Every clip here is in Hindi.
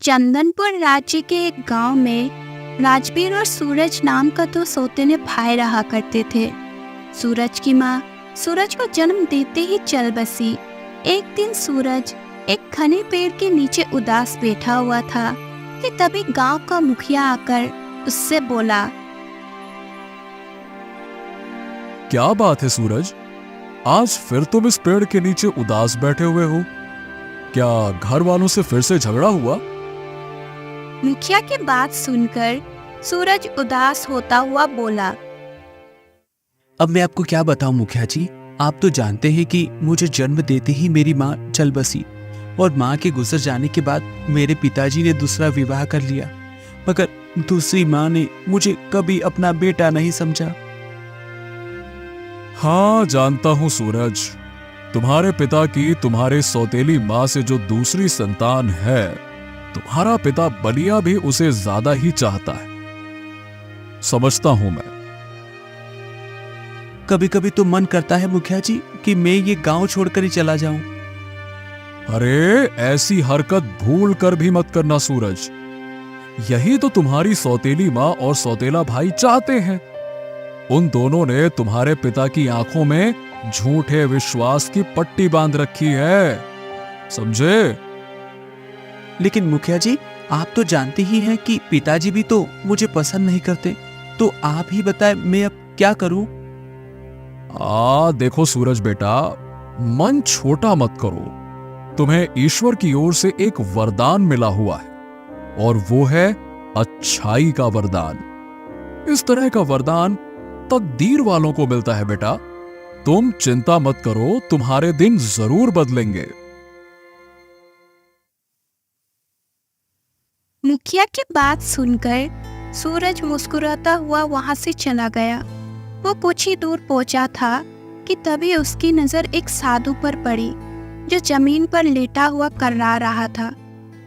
चंदनपुर राज्य के एक गांव में राजवीर और सूरज नाम का दो सौतेले भाई रहा करते थे। सूरज की माँ सूरज को जन्म देते ही चल बसी। एक दिन सूरज एक घने पेड़ के नीचे उदास बैठा हुआ था कि तभी गांव का मुखिया आकर उससे बोला, क्या बात है सूरज, आज फिर तुम इस पेड़ के नीचे उदास बैठे हुए हो? क्या घर वालों से फिर से झगड़ा हुआ? मुखिया की बात सुनकर सूरज उदास होता हुआ बोला, अब मैं आपको क्या बताऊं मुखिया जी, आप तो जानते हैं कि मुझे जन्म देते ही मेरी माँ चल बसी और माँ के गुजर जाने के बाद मेरे पिताजी ने दूसरा विवाह कर लिया, मगर दूसरी माँ ने मुझे कभी अपना बेटा नहीं समझा। हाँ, जानता हूं सूरज, तुम्हारे पिता की तुम्हारे सौतेली माँ से जो दूसरी संतान है, तुम्हारा पिता बलिया भी उसे ज्यादा ही चाहता है। समझता हूं मैं। कभी कभी तो मन करता है मुखिया जी कि मैं ये गांव छोड़कर ही चला जाऊं। अरे ऐसी हरकत भूल कर भी मत करना सूरज। यही तो तुम्हारी सौतेली माँ और सौतेला भाई चाहते हैं। उन दोनों ने तुम्हारे पिता की आंखों में झूठे विश्वास की पट्टी बांध रखी है, समझे? लेकिन मुखिया जी, आप तो जानते ही हैं कि पिताजी भी तो मुझे पसंद नहीं करते, तो आप ही बताएं मैं अब क्या करूं? देखो सूरज बेटा, मन छोटा मत करो। तुम्हें ईश्वर की ओर से एक वरदान मिला हुआ है और वो है अच्छाई का वरदान। इस तरह का वरदान तकदीर वालों को मिलता है बेटा। तुम चिंता मत करो, तुम्हारे दिन जरूर बदलेंगे। मुखिया की बात सुनकर सूरज मुस्कुराता हुआ वहां से चला गया। वो कुछ ही दूर पहुंचा था कि तभी उसकी नजर एक साधु पर पड़ी जो जमीन पर लेटा हुआ कर्रा रहा था।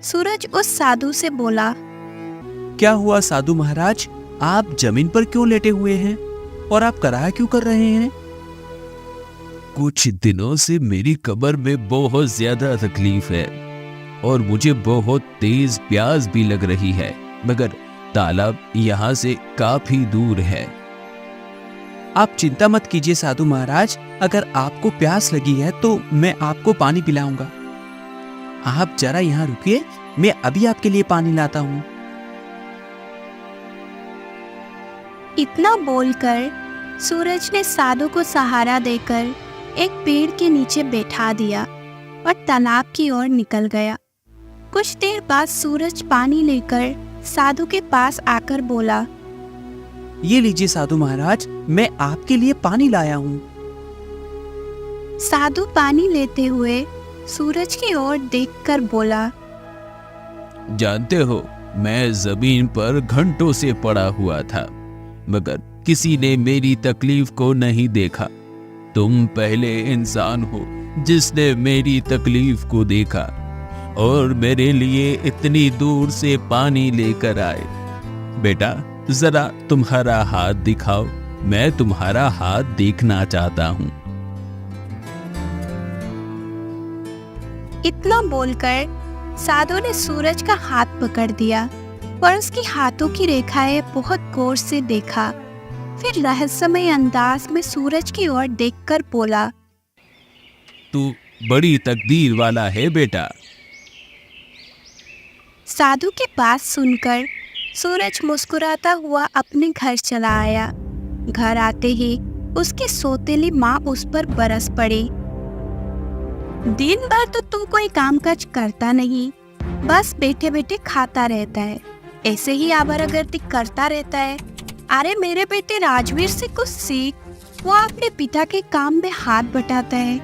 सूरज उस साधु से बोला, क्या हुआ साधु महाराज, आप जमीन पर क्यों लेटे हुए हैं और आप कराह क्यों कर रहे हैं? कुछ दिनों से मेरी कमर में बहुत ज्यादा तकलीफ है और मुझे बहुत तेज प्यास भी लग रही है, मगर तालाब यहाँ से काफी दूर है। आप चिंता मत कीजिए साधु महाराज, अगर आपको प्यास लगी है तो मैं आपको पानी पिलाऊंगा। आप जरा यहाँ रुकिए, मैं अभी आपके लिए पानी लाता हूँ। इतना बोलकर सूरज ने साधु को सहारा देकर एक पेड़ के नीचे बैठा दिया और तालाब की ओर निकल गया। कुछ देर बाद सूरज पानी लेकर साधु के पास आकर बोला, ये लीजिए साधु महाराज, मैं आपके लिए पानी लाया हूँ। साधु पानी लेते हुए सूरज की ओर देखकर बोला, जानते हो, मैं जमीन पर घंटों से पड़ा हुआ था, मगर किसी ने मेरी तकलीफ को नहीं देखा। तुम पहले इंसान हो जिसने मेरी तकलीफ को देखा और मेरे लिए इतनी दूर से पानी लेकर आए। बेटा, जरा तुम्हारा हाथ दिखाओ, मैं तुम्हारा हाथ देखना चाहता हूँ। इतना बोलकर साधु ने सूरज का हाथ पकड़ दिया और उसकी हाथों की रेखाएं बहुत गौर से देखा। फिर रहस्यमय अंदाज में सूरज की ओर देखकर बोला, तू बड़ी तकदीर वाला है बेटा। साधु की बात सुनकर सूरज मुस्कुराता हुआ अपने घर चला आया। घर आते ही उसकी सौतेली माँ उस पर बरस पड़ी। दिन भर तो तू कोई कामकाज करता नहीं, बस बैठे बैठे खाता रहता है, ऐसे ही आवारागर्दी करता रहता है। अरे मेरे बेटे राजवीर से कुछ सीख, वो अपने पिता के काम में हाथ बटाता है,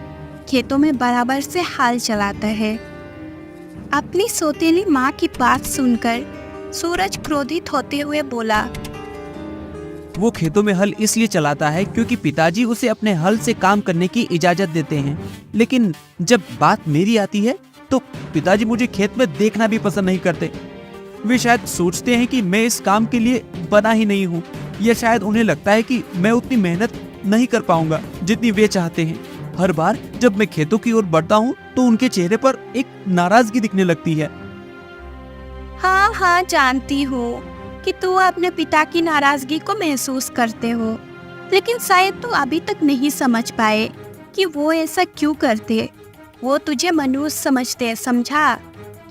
खेतों में बराबर से हाल चलाता है। अपनी सौतेली माँ की बात सुनकर सूरज क्रोधित होते हुए बोला, वो खेतों में हल इसलिए चलाता है क्योंकि पिताजी उसे अपने हल से काम करने की इजाजत देते हैं, लेकिन जब बात मेरी आती है तो पिताजी मुझे खेत में देखना भी पसंद नहीं करते। वे शायद सोचते हैं कि मैं इस काम के लिए बना ही नहीं हूँ, या शायद उन्हें लगता है कि मैं उतनी मेहनत नहीं कर पाऊंगा जितनी वे चाहते हैं। हर बार जब मैं खेतों की ओर बढ़ता हूँ तो उनके चेहरे पर एक नाराजगी दिखने लगती है। हाँ हाँ, जानती हूँ कि तू अपने पिता की नाराजगी को महसूस करते हो, लेकिन शायद तू अभी तक नहीं समझ पाए कि वो ऐसा क्यों करते। वो तुझे मनुष्य समझते हैं, समझा?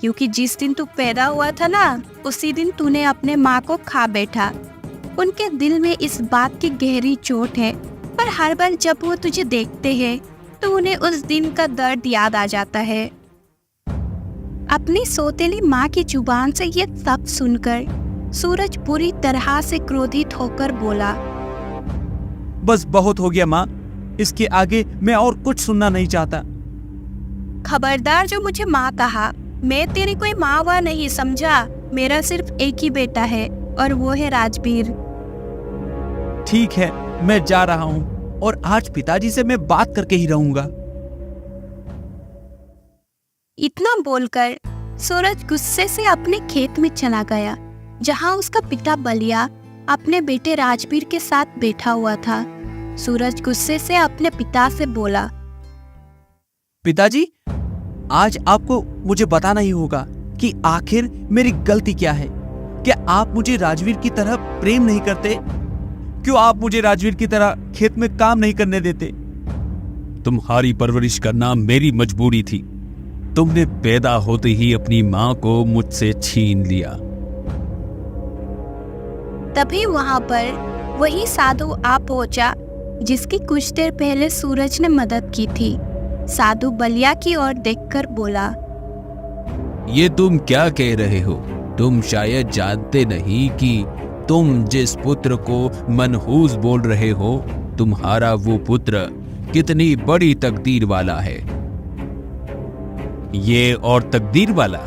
क्योंकि जिस दिन तू पैदा हुआ था ना, उसी दिन तूने अपने माँ को खा बैठा। उनके दिल में इस बात की गहरी चोट है, पर हर बार जब वो तुझे देखते हैं तो उन्हें उस दिन का दर्द याद आ जाता है। अपनी सौतेली माँ की जुबान से ये सब सुनकर सूरज पूरी तरह से क्रोधित होकर बोला, बस बहुत हो गया माँ, इसके आगे मैं और कुछ सुनना नहीं चाहता। खबरदार जो मुझे माँ कहा। मैं तेरी कोई माँ वा नहीं, समझा? मेरा सिर्फ एक ही बेटा है और वो है राजवीर। ठीक है, मैं जा रहा हूँ और आज पिताजी से मैं बात करके ही रहूंगा। इतना बोलकर सूरज गुस्से से अपने खेत में चला गया, जहाँ उसका पिता बलिया अपने बेटे राजवीर के साथ बैठा हुआ था। सूरज गुस्से से अपने पिता से बोला, पिताजी, आज आपको मुझे बताना ही होगा कि आखिर मेरी गलती क्या है। क्या आप मुझे राजवीर की तरह प्रेम नहीं करते? क्यों आप मुझे राजवीर की तरह खेत में काम नहीं करने देते? तुम्हारी परवरिश करना मेरी मजबूरी थी। तुमने पैदा होते ही अपनी माँ को मुझसे छीन लिया। तभी वहाँ पर वही साधु आ पहुंचा जिसकी कुछ देर पहले सूरज ने मदद की थी। साधु बलिया की ओर देखकर बोला, ये तुम क्या कह रहे हो? तुम शायद जानते नहीं कि तुम जिस पुत्र को मनहूस बोल रहे हो, तुम्हारा वो पुत्र कितनी बड़ी तकदीर वाला है। ये और तकदीर वाला,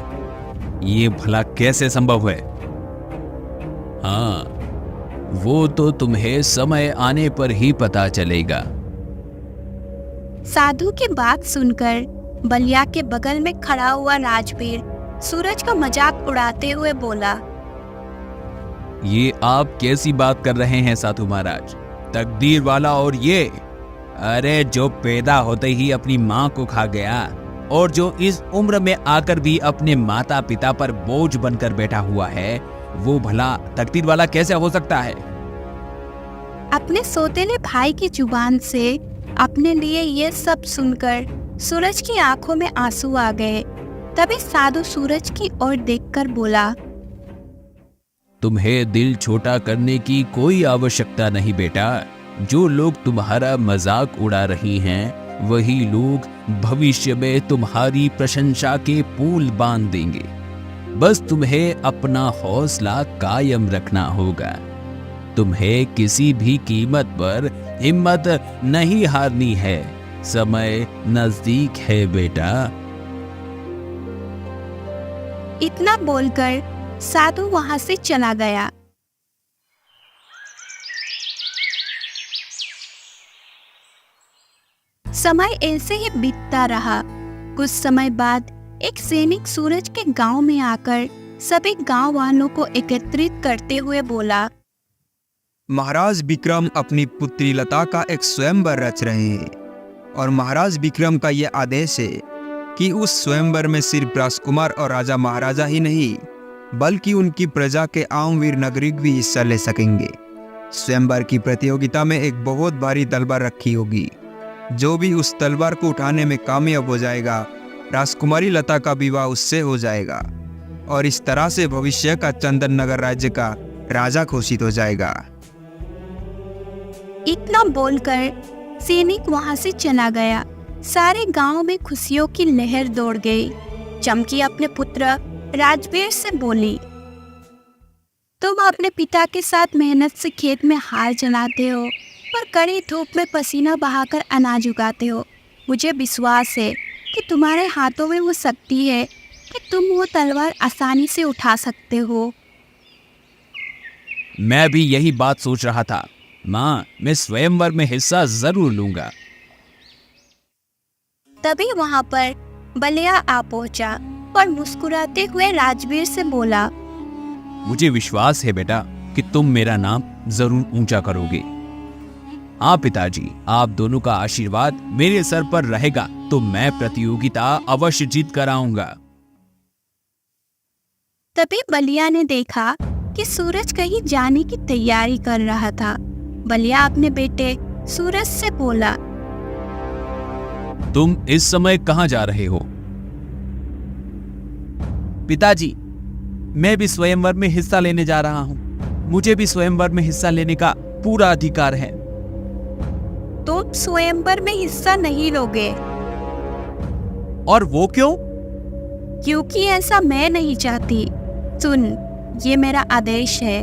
ये भला कैसे संभव है? हाँ, वो तो तुम्हें समय आने पर ही पता चलेगा। साधु की बात सुनकर बलिया के बगल में खड़ा हुआ राजवीर सूरज का मजाक उड़ाते हुए बोला, ये आप कैसी बात कर रहे हैं साधु महाराज? तकदीर वाला और ये? अरे जो पैदा होते ही अपनी माँ को खा गया और जो इस उम्र में आकर भी अपने माता पिता पर बोझ बनकर बैठा हुआ है, वो भला तकदीर वाला कैसे हो सकता है? अपने सौतेले भाई की जुबान से अपने लिए ये सब सुनकर सूरज की आंखों में आंसू आ गए। तभी साधु सूरज की ओर देखकर बोला, तुम्हें दिल छोटा करने की कोई आवश्यकता नहीं बेटा। जो लोग तुम्हारा मजाक उड़ा रही हैं, वही लोग भविष्य में तुम्हारी प्रशंसा के पुल बांध देंगे। बस तुम्हें अपना हौसला कायम रखना होगा। तुम्हें किसी भी कीमत पर हिम्मत नहीं हारनी है। समय नजदीक है बेटा। इतना बोलकर साधु वहां से चला गया। समय ऐसे ही बीतता रहा। कुछ समय बाद एक सैनिक सूरज के गांव में आकर सभी गांव वालों को एकत्रित करते हुए बोला, महाराज विक्रम अपनी पुत्री लता का एक स्वयंवर रच रहे हैं और महाराज विक्रम का यह आदेश है कि उस स्वयंवर में सिर्फ राजकुमार और राजा महाराजा ही नहीं, बल्कि उनकी प्रजा के आम वीर नागरिक भी हिस्सा ले सकेंगे। स्वयंवर की प्रतियोगिता में एक बहुत भारी तलवार रखी होगी। जो भी उस तलवार को उठाने में कामयाब हो जाएगा, राजकुमारी लता का विवाह उससे हो जाएगा और इस तरह से भविष्य का चंदन नगर राज्य का राजा घोषित हो जाएगा। इतना बोलकर सैनिक वहां से चला गया। सारे गांव में खुशियों की लहर दौड़ गई। चमकी अपने पुत्र राजवीर से बोली, तुम अपने पिता के साथ मेहनत से खेत में हाल चलाते हो और कड़ी धूप में पसीना बहाकर अनाज उगाते हो। मुझे विश्वास है कि तुम्हारे हाथों में वो शक्ति है कि तुम वो तलवार आसानी से उठा सकते हो। मैं भी यही बात सोच रहा था। माँ, मैं स्वयंवर में हिस्सा जरूर लूंगा। तभी वहां पर बलिया आ पहुंचा और मुस्कुराते हुए राजवीर से बोला, मुझे विश्वास है बेटा कि तुम मेरा नाम जरूर ऊंचा करोगे। हाँ पिताजी, आप दोनों का आशीर्वाद मेरे सर पर रहेगा तो मैं प्रतियोगिता अवश्य जीत कर आऊंगा। तभी बलिया ने देखा कि सूरज कहीं जाने की तैयारी कर रहा था। बलिया अपने बेटे सूरज से बोला, तुम इस समय कहां जा रहे हो? पिताजी, मैं भी स्वयंवर में हिस्सा लेने जा रहा हूं। मुझे भी स्वयंवर में हिस्सा लेने का पूरा अधिकार है। तुम स्वयंवर में हिस्सा नहीं लोगे। और वो क्यों? क्योंकि ऐसा मैं नहीं चाहती। सुन, ये मेरा आदेश है।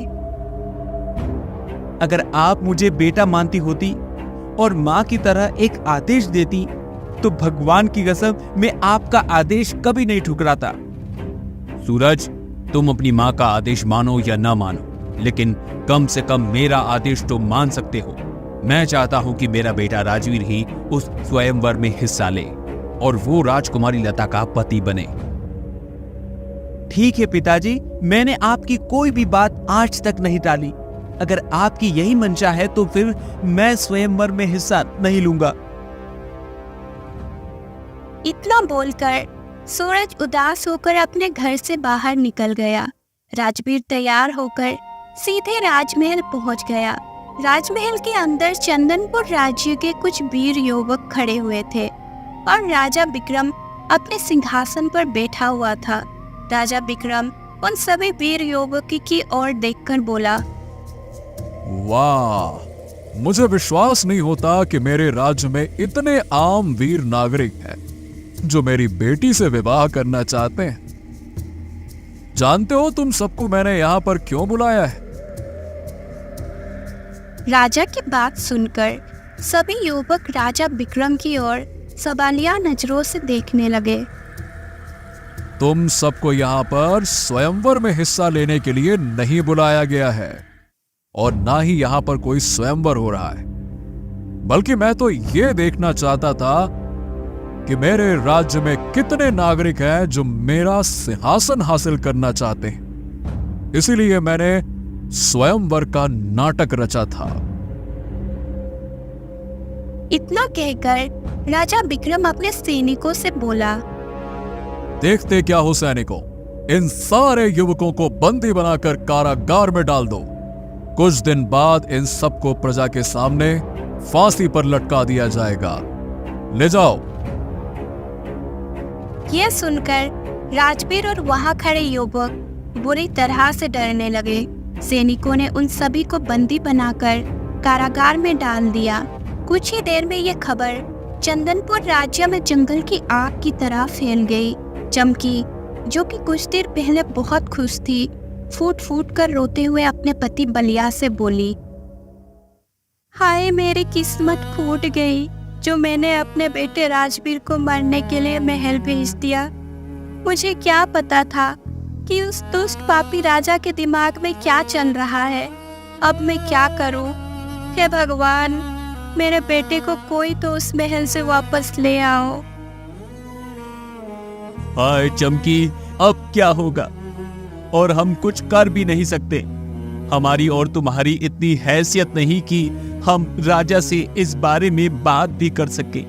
अगर आप मुझे बेटा मानती होती और माँ की तरह एक आदेश देती तो भगवान की कसम मैं आपका आदेश कभी नहीं ठुकराता। सूरज, तुम अपनी माँ का आदेश मानो या ना मानो, लेकिन कम से कम मेरा आदेश तो मान सकते हो। मैं चाहता हूं कि मेरा बेटा राजवीर ही उस स्वयंवर में हिस्सा ले और वो राजकुमारी लता का पति बने। ठीक है पिताजी, मैंने आपकी कोई भी बात आज तक नहीं टाली। अगर आपकी यही मंशा है तो फिर मैं स्वयंवर में हिस्सा नहीं लूंगा। इतना बोलकर सूरज उदास होकर अपने घर से बाहर निकल गया। राजवीर तैयार होकर सीधे राजमहल पहुंच गया। राजमहल के अंदर चंदनपुर राज्य के कुछ वीर युवक खड़े हुए थे और राजा विक्रम अपने सिंहासन पर बैठा हुआ था। राजा विक्रम उन सभी वीर युवकों की ओर देखकर बोला, वाह, मुझे विश्वास नहीं होता कि मेरे राज्य में इतने आम वीर नागरिक हैं जो मेरी बेटी से विवाह करना चाहते हैं। जानते हो तुम सबको मैंने यहाँ पर क्यों बुलाया है? राजा की बात सुनकर सभी युवक राजा विक्रम की ओर सवालिया नजरों से देखने लगे। तुम सबको यहाँ पर स्वयंवर में हिस्सा लेने के लिए नहीं बुलाया गया है और ना ही यहाँ पर कोई स्वयंवर हो रहा है, बल्कि मैं तो ये देखना चाहता था कि मेरे राज्य में कितने नागरिक हैं जो मेरा सिंहासन हासिल करना चाहते हैं। इसीलिए मैंने स्वयंवर का नाटक रचा था। इतना कहकर राजा विक्रम अपने सैनिकों से बोला, देखते क्या हो सैनिकों, इन सारे युवकों को बंदी बनाकर कारागार में डाल दो। कुछ दिन बाद इन सबको प्रजा के सामने फांसी पर लटका दिया जाएगा। ले जाओ। यह सुनकर राजवीर और वहां खड़े युवक बुरी तरह से डरने लगे। सैनिकों ने उन सभी को बंदी बनाकर कारागार में डाल दिया। कुछ ही देर में यह खबर चंदनपुर राज्य में जंगल की आग की तरह फैल गई। चमकी, जो कि कुछ देर पहले बहुत खुश थी, फूट फूट कर रोते हुए अपने पति बलिया से बोली, हाय मेरी किस्मत फूट गई जो मैंने अपने बेटे राजवीर को मारने के लिए महल भेज दिया। मुझे क्या पता था कि उस दुष्ट पापी राजा के दिमाग में क्या चल रहा है। अब मैं क्या करूं? हे भगवान, मेरे बेटे को कोई तो उस महल से वापस ले आओ। हाय चमकी, अब क्या होगा? और हम कुछ कर भी नहीं सकते। हमारी और तुम्हारी इतनी हैसियत नहीं कि हम राजा से इस बारे में बात भी कर सके।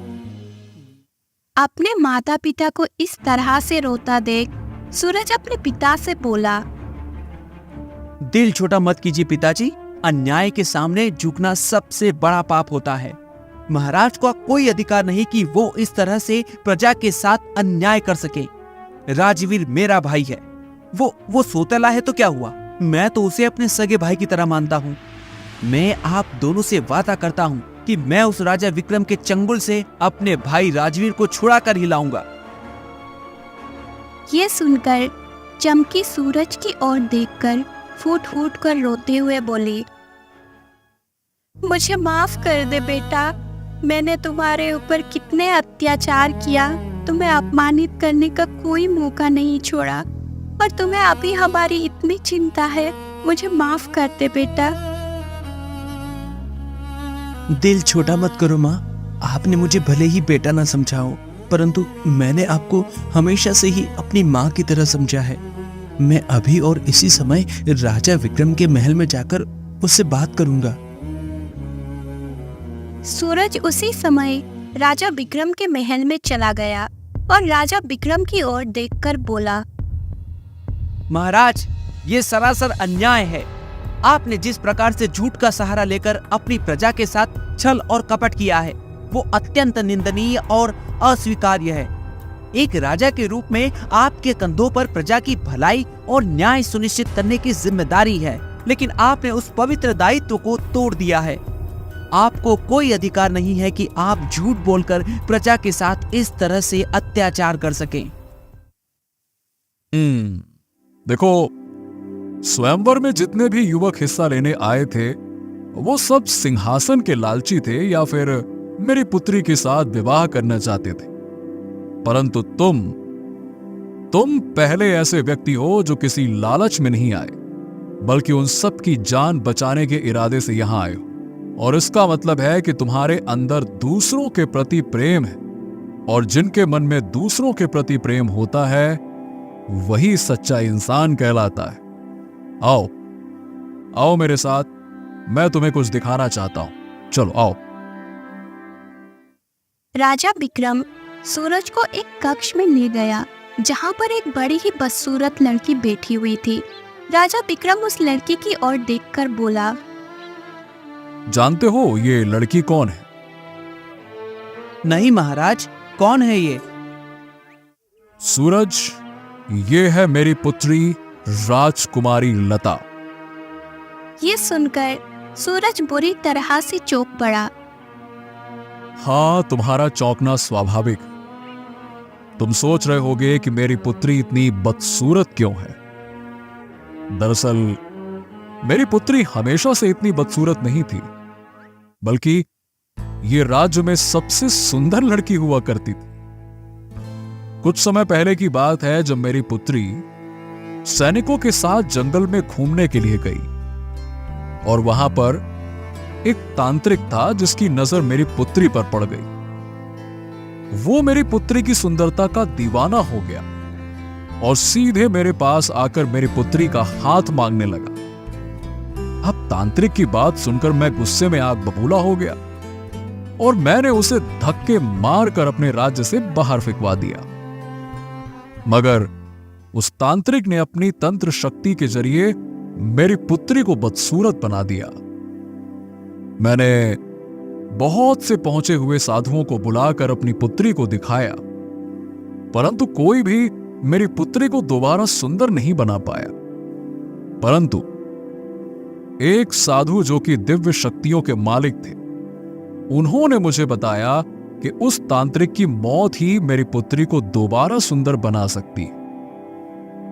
अपने माता पिता को इस तरह से रोता देख सूरज अपने पिता से बोला, दिल छोटा मत कीजिए पिताजी। अन्याय के सामने झुकना सबसे बड़ा पाप होता है। महाराज का कोई अधिकार नहीं कि वो इस तरह से प्रजा के साथ अन्याय कर सके। राजवीर मेरा भाई है। वो सोतेला है तो क्या हुआ? मैं तो उसे अपने सगे भाई की तरह मानता हूँ। मैं आप दोनों से वादा करता हूँ कि मैं उस राजा विक्रम के चंगुल से अपने भाई राजवीर को छुड़ा कर ही लाऊंगा। ये सुनकर चमकी सूरज की ओर देखकर फूट फूट कर रोते हुए बोली, मुझे माफ कर दे बेटा। मैंने तुम्हारे ऊपर कितने अत्याचार किया, तुम्हें अपमानित करने का कोई मौका नहीं छोड़ा, और तुम्हें अभी हमारी इतनी चिंता है। मुझे माफ कर दे बेटा। दिल छोटा मत करो माँ। आपने मुझे भले ही बेटा ना समझा हो, परंतु मैंने आपको हमेशा से ही अपनी माँ की तरह समझा है। मैं अभी और इसी समय राजा विक्रम के महल में जाकर उससे बात करूंगा। सूरज उसी समय राजा विक्रम के महल में चला गया और राजा विक्रम की ओर देखकर बोला, महाराज, ये सरासर अन्याय है। आपने जिस प्रकार से झूठ का सहारा लेकर अपनी प्रजा के साथ छल और कपट किया है, वो अत्यंत निंदनीय और अस्वीकार्य है। एक राजा के रूप में आपके कंधों पर प्रजा की भलाई और न्याय सुनिश्चित करने की जिम्मेदारी है, लेकिन आपने उस पवित्र दायित्व को तोड़ दिया है। आपको कोई अधिकार नहीं है कि आप झूठ बोलकर प्रजा के साथ इस तरह से अत्याचार कर सकें। देखो, स्वयंवर में जितने भी युवक हिस्सा लेने आए थे वो सब सिंहासन के लालची थे या फिर मेरी पुत्री के साथ विवाह करना चाहते थे। परंतु तुम पहले ऐसे व्यक्ति हो जो किसी लालच में नहीं आए, बल्कि उन सब की जान बचाने के इरादे से यहां आए हो। और इसका मतलब है कि तुम्हारे अंदर दूसरों के प्रति प्रेम है, और जिनके मन में दूसरों के प्रति प्रेम होता है वही सच्चा इंसान कहलाता है। आओ आओ मेरे साथ, मैं तुम्हें कुछ दिखाना चाहता हूं। चलो आओ। राजा विक्रम सूरज को एक कक्ष में ले गया जहां पर एक बड़ी ही बदसूरत लड़की बैठी हुई थी। राजा विक्रम उस लड़की की ओर देखकर बोला, जानते हो ये लड़की कौन है? नहीं महाराज, कौन है ये? सूरज, ये है मेरी पुत्री राजकुमारी लता। ये सुनकर सूरज बुरी तरह से चौंक पड़ा। हाँ, तुम्हारा चौंकना स्वाभाविक। तुम सोच रहे होगे कि मेरी पुत्री इतनी बदसूरत क्यों है। दरअसल मेरी पुत्री हमेशा से इतनी बदसूरत नहीं थी, बल्कि ये राज्य में सबसे सुंदर लड़की हुआ करती थी। कुछ समय पहले की बात है जब मेरी पुत्री सैनिकों के साथ जंगल में घूमने के लिए गई, और वहां पर एक तांत्रिक था जिसकी नजर मेरी पुत्री पर पड़ गई। वो मेरी पुत्री की सुंदरता का दीवाना हो गया और सीधे मेरे पास आकर मेरी पुत्री का हाथ मांगने लगा। अब तांत्रिक की बात सुनकर मैं गुस्से में आग बबूला हो गया और मैंने उसे धक्के मारकर अपने राज्य से बाहर फेंकवा दिया। मगर उस तांत्रिक ने अपनी तंत्र शक्ति के जरिए मेरी पुत्री को बदसूरत बना दिया। मैंने बहुत से पहुंचे हुए साधुओं को बुलाकर अपनी पुत्री को दिखाया, परंतु कोई भी मेरी पुत्री को दोबारा सुंदर नहीं बना पाया। परंतु एक साधु जो कि दिव्य शक्तियों के मालिक थे, उन्होंने मुझे बताया कि उस तांत्रिक की मौत ही मेरी पुत्री को दोबारा सुंदर बना सकती है।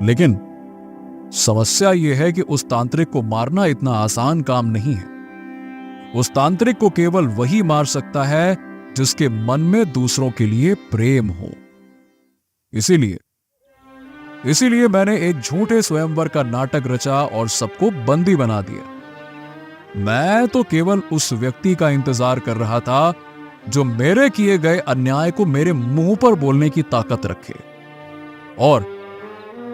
लेकिन समस्या यह है कि उस तांत्रिक को मारना इतना आसान काम नहीं है। उस तांत्रिक को केवल वही मार सकता है जिसके मन में दूसरों के लिए प्रेम हो। इसीलिए मैंने एक झूठे स्वयंवर का नाटक रचा और सबको बंदी बना दिया। मैं तो केवल उस व्यक्ति का इंतजार कर रहा था जो मेरे किए गए अन्याय को मेरे मुंह पर बोलने की ताकत रखे, और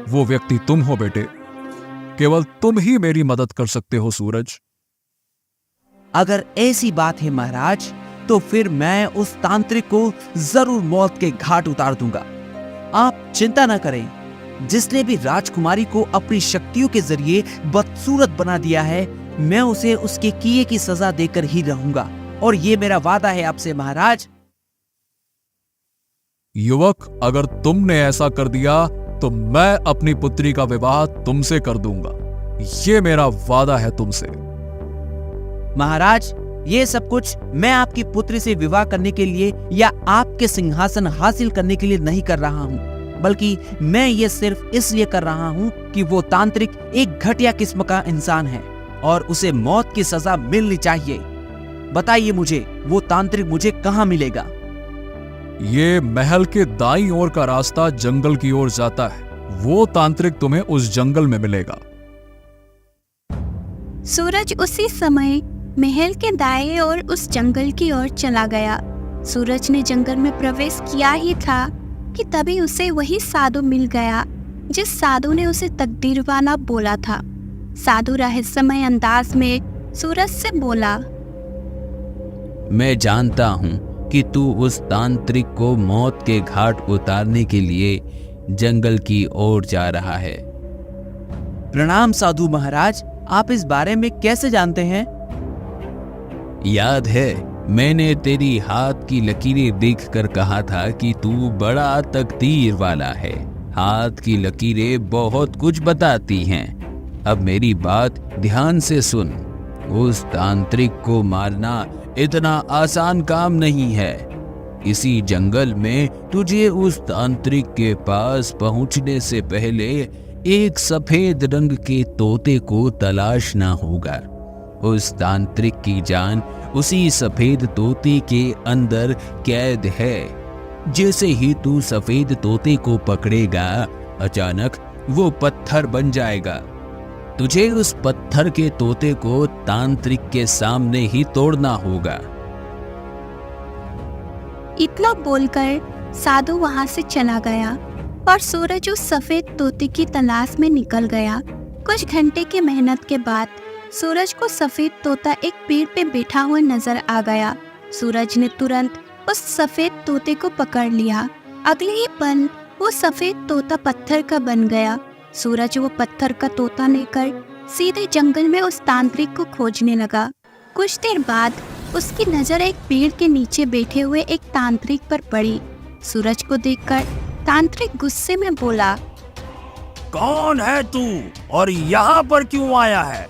वो व्यक्ति तुम हो बेटे। केवल तुम ही मेरी मदद कर सकते हो सूरज। अगर ऐसी बात है महाराज, तो फिर मैं उस तांत्रिक को जरूर मौत के घाट उतार दूंगा। आप चिंता न करें, जिसने भी राजकुमारी को अपनी शक्तियों के जरिए बदसूरत बना दिया है, मैं उसे उसके किए की सजा देकर ही रहूंगा, और ये मेरा वादा है आपसे महाराज। युवक, अगर तुमने ऐसा कर दिया तो मैं अपनी पुत्री का विवाह तुमसे कर दूंगा। ये मेरा वादा है तुमसे। महाराज, ये सब कुछ मैं आपकी पुत्री से विवाह करने के लिए या आपके सिंहासन हासिल करने के लिए नहीं कर रहा हूँ, बल्कि मैं ये सिर्फ इसलिए कर रहा हूँ कि वो तांत्रिक एक घटिया किस्म का इंसान है और उसे मौत की सजा मिलनी चाहिए। बताइए मुझे, वो तांत्रिक मुझे कहाँ मिलेगा? ये महल के दाईं ओर का रास्ता जंगल की ओर जाता है। वो तांत्रिक तुम्हें उस जंगल में मिलेगा। सूरज उसी समय महल के दाएं ओर उस जंगल की ओर चला गया। सूरज ने जंगल में प्रवेश किया ही था कि तभी उसे वही साधु मिल गया जिस साधु ने उसे तकदीरवाना बोला था। साधु रहस्यमय अंदाज में सूरज से बोला, मैं जानता हूँ कि तू उस तांत्रिक को मौत के घाट उतारने के लिए जंगल की ओर जा रहा है। प्रणाम साधु महाराज, आप इस बारे में कैसे जानते हैं? याद है, मैंने तेरी हाथ की लकीरें देखकर कहा था कि तू बड़ा तकदीर वाला है। हाथ की लकीरें बहुत कुछ बताती हैं। अब मेरी बात ध्यान से सुन। उस तांत्रिक को मारना इतना आसान काम नहीं है। इसी जंगल में तुझे उस तांत्रिक के पास पहुंचने से पहले एक सफेद रंग के तोते को तलाशना होगा। उस तांत्रिक की जान उसी सफेद तोते के अंदर कैद है। जैसे ही तू सफेद तोते को पकड़ेगा, अचानक वो पत्थर बन जाएगा। तुझे उस पत्थर के तोते को तांत्रिक के सामने ही तोड़ना होगा। इतना बोलकर साधु वहां से चला गया और सूरज उस सफेद तोते की तलाश में निकल गया। कुछ घंटे की मेहनत के बाद सूरज को सफेद तोता एक पेड़ पे बैठा हुआ नजर आ गया। सूरज ने तुरंत उस सफेद तोते को पकड़ लिया। अगले ही पल वो सफेद तोता पत्थर का बन गया। सूरज वो पत्थर का तोता लेकर सीधे जंगल में उस तांत्रिक को खोजने लगा। कुछ देर बाद उसकी नजर एक पेड़ के नीचे बैठे हुए एक तांत्रिक पर पड़ी। सूरज को देखकर तांत्रिक गुस्से में बोला, कौन है तू और यहाँ पर क्यों आया है?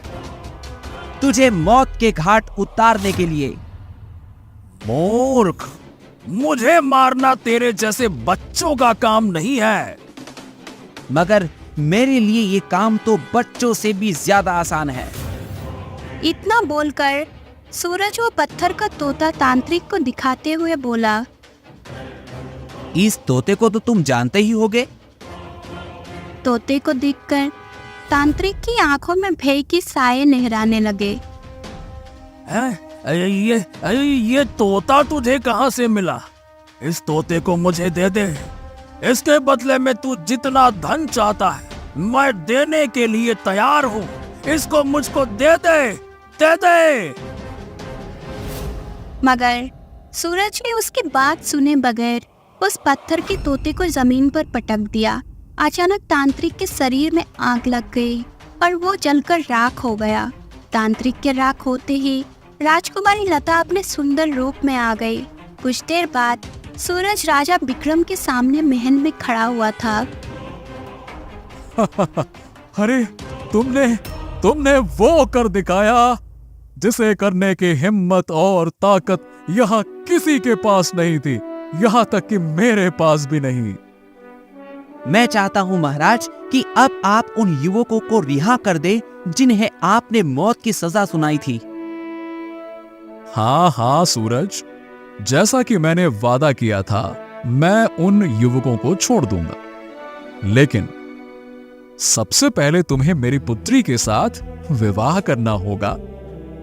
तुझे मौत के घाट उतारने के लिए। मूर्ख, मुझे मारना तेरे जैसे बच्चों का काम नहीं है। मगर मेरे लिए ये काम तो बच्चों से भी ज्यादा आसान है। इतना बोलकर सूरज वो पत्थर का तोता तांत्रिक को दिखाते हुए बोला, इस तोते को तो तुम जानते ही होगे। तोते को देखकर तांत्रिक की आंखों में भय की साए लहराने लगे। ये तोता तुझे कहाँ से मिला? इस तोते को मुझे दे दे। इसके बदले में तू जितना धन चाहता है मैं देने के लिए तैयार हूँ। इसको मुझको दे दे, दे दे। मगर सूरज ने उसकी बात सुने बगैर उस पत्थर के तोते को जमीन पर पटक दिया। अचानक तांत्रिक के शरीर में आग लग गई और वो जलकर राख हो गया। तांत्रिक के राख होते ही राजकुमारी लता अपने सुंदर रूप में आ गई। कुछ देर बाद सूरज राजा विक्रम के सामने महल में खड़ा हुआ था। अरे तुमने वो कर दिखाया जिसे करने की हिम्मत और ताकत यहाँ किसी के पास नहीं थी, यहाँ तक कि मेरे पास भी नहीं। मैं चाहता हूँ महाराज कि अब आप उन युवकों को रिहा कर दे जिन्हें आपने मौत की सजा सुनाई थी। हाँ सूरज, जैसा कि मैंने वादा किया था, मैं उन युवकों को छोड़ दूंगा। लेकिन सबसे पहले तुम्हें मेरी पुत्री के साथ विवाह करना होगा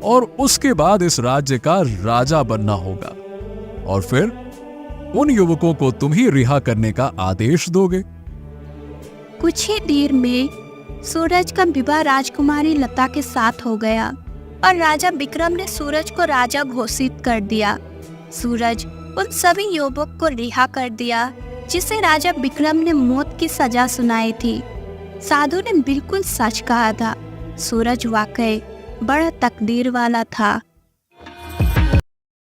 और उसके बाद इस राज्य का राजा बनना होगा, और फिर उन युवकों को तुम ही रिहा करने का आदेश दोगे। कुछ ही देर में सूरज का विवाह राजकुमारी लता के साथ हो गया और राजा विक्रम ने सूरज को राजा घोषित कर दिया। सूरज उन सभी युवक को रिहा कर दिया जिसे राजा विक्रम ने मौत की सजा सुनाई थी। साधु ने बिल्कुल सच कहा था। सूरज वाकई बड़ा तकदीर वाला था।